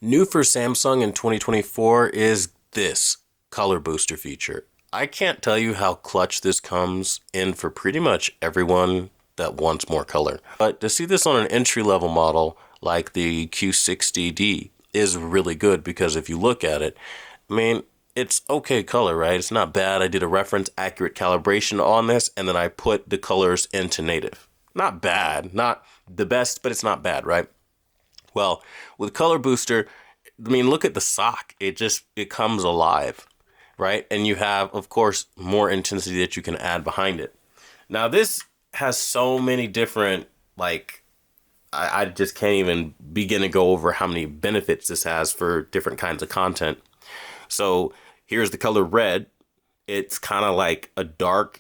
New for Samsung in 2024 is this color booster feature. I can't tell you how clutch this comes in for pretty much everyone that wants more color. But to see this on an entry-level model like the Q60D is really good because if you look at it, I mean, it's okay color, right? It's not bad. I did a reference accurate calibration on this and then I put the colors into native. Not bad, not the best, but it's not bad, right? Well, with Color Booster, I mean, look at the sock. It comes alive, right? And you have, of course, more intensity that you can add behind it. Now, this has so many different, like, I just can't even begin to go over how many benefits this has for different kinds of content. So here's the color red. It's kind of like a dark,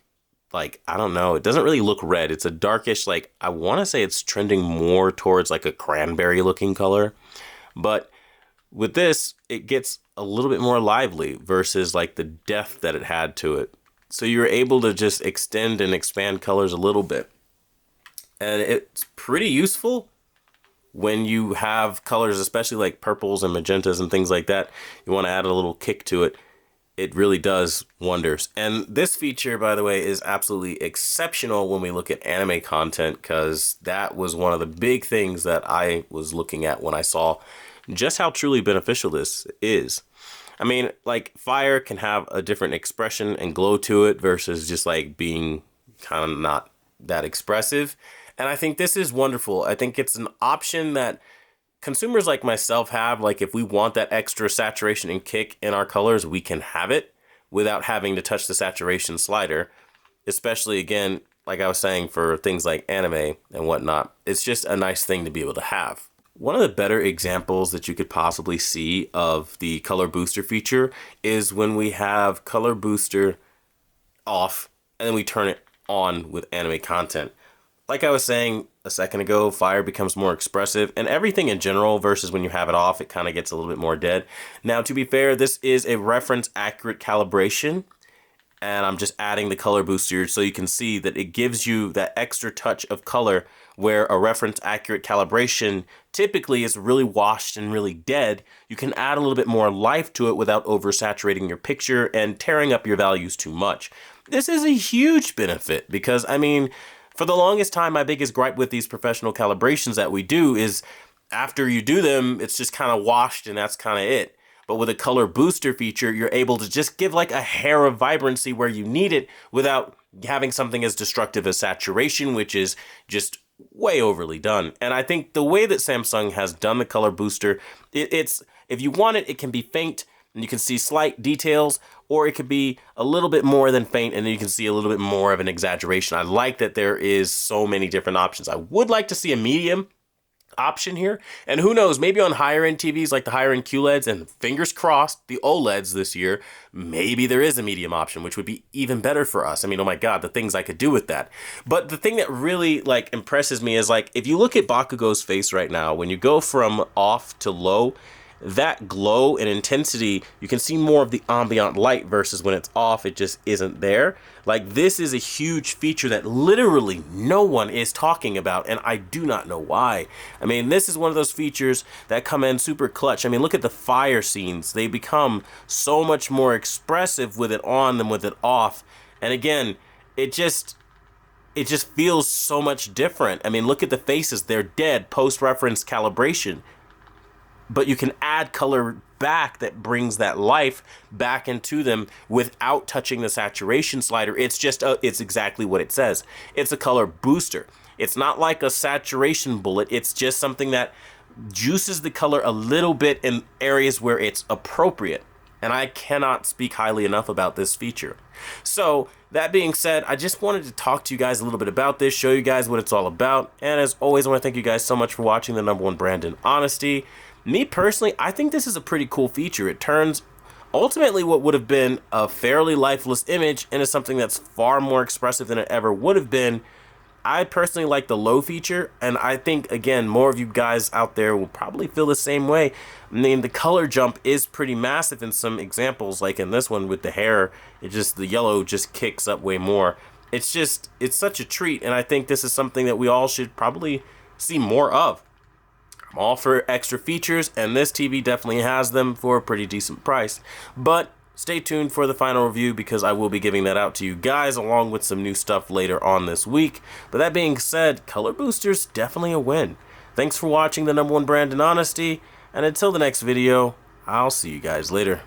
like, I don't know, it doesn't really look red. It's a darkish, like, I want to say it's trending more towards like a cranberry looking color. But with this, it gets a little bit more lively versus like the depth that it had to it. So you're able to just extend and expand colors a little bit. And it's pretty useful when you have colors, especially like purples and magentas and things like that. You want to add a little kick to it. It really does wonders. And this feature, by the way, is absolutely exceptional when we look at anime content, because that was one of the big things that I was looking at when I saw just how truly beneficial this is. I mean, like, fire can have a different expression and glow to it versus just like being kind of not that expressive. And I think this is wonderful. I think it's an option that consumers like myself have. Like, if we want that extra saturation and kick in our colors, we can have it without having to touch the saturation slider. Especially, again, like I was saying, for things like anime and whatnot. It's just a nice thing to be able to have. One of the better examples that you could possibly see of the color booster feature is when we have color booster off and then we turn it on with anime content. Like I was saying a second ago, fire becomes more expressive and everything in general versus when you have it off, it kind of gets a little bit more dead. Now, to be fair, this is a reference accurate calibration and I'm just adding the color booster so you can see that it gives you that extra touch of color where a reference accurate calibration typically is really washed and really dead. You can add a little bit more life to it without oversaturating your picture and tearing up your values too much. This is a huge benefit because, I mean, for the longest time, my biggest gripe with these professional calibrations that we do is after you do them, it's just kind of washed and that's kind of it. But with a color booster feature, you're able to just give like a hair of vibrancy where you need it without having something as destructive as saturation, which is just way overly done. And I think the way that Samsung has done the color booster, it's if you want it, it can be faint and you can see slight details, or it could be a little bit more than faint and then you can see a little bit more of an exaggeration. I like that there is so many different options. I would like to see a medium option here, and who knows, maybe on higher end TVs like the higher end QLEDs and fingers crossed the OLEDs this year, maybe there is a medium option, which would be even better for us. I mean, oh my god, the things I could do with that. But the thing that really like impresses me is like if you look at Bakugo's face right now, when you go from off to low, that glow and intensity, you can see more of the ambient light versus when it's off, it just isn't there. Like, this is a huge feature that literally no one is talking about, and I do not know why. I mean, this is one of those features that come in super clutch. I mean, look at the fire scenes. They become so much more expressive with it on than with it off. And again, it just feels so much different. I mean, look at the faces. They're dead post-reference calibration. But you can add color back that brings that life back into them without touching the saturation slider. It's just it's exactly what it says. It's a color booster. It's not like a saturation bullet. It's just something that juices the color a little bit in areas where it's appropriate. And I cannot speak highly enough about this feature. So that being said, I just wanted to talk to you guys a little bit about this, show you guys what it's all about. And as always, I want to thank you guys so much for watching the #1 brand in honesty. Me personally, I think this is a pretty cool feature. It turns ultimately what would have been a fairly lifeless image into something that's far more expressive than it ever would have been. I personally like the low feature, and I think, again, more of you guys out there will probably feel the same way. I mean, the color jump is pretty massive in some examples, like in this one with the hair. The yellow just kicks up way more. It's such a treat, and I think this is something that we all should probably see more of. I'm all for extra features, and this TV definitely has them for a pretty decent price. But stay tuned for the final review because I will be giving that out to you guys along with some new stuff later on this week. But that being said, color boosters definitely a win. Thanks for watching the #1 brand in honesty, and until the next video, I'll see you guys later.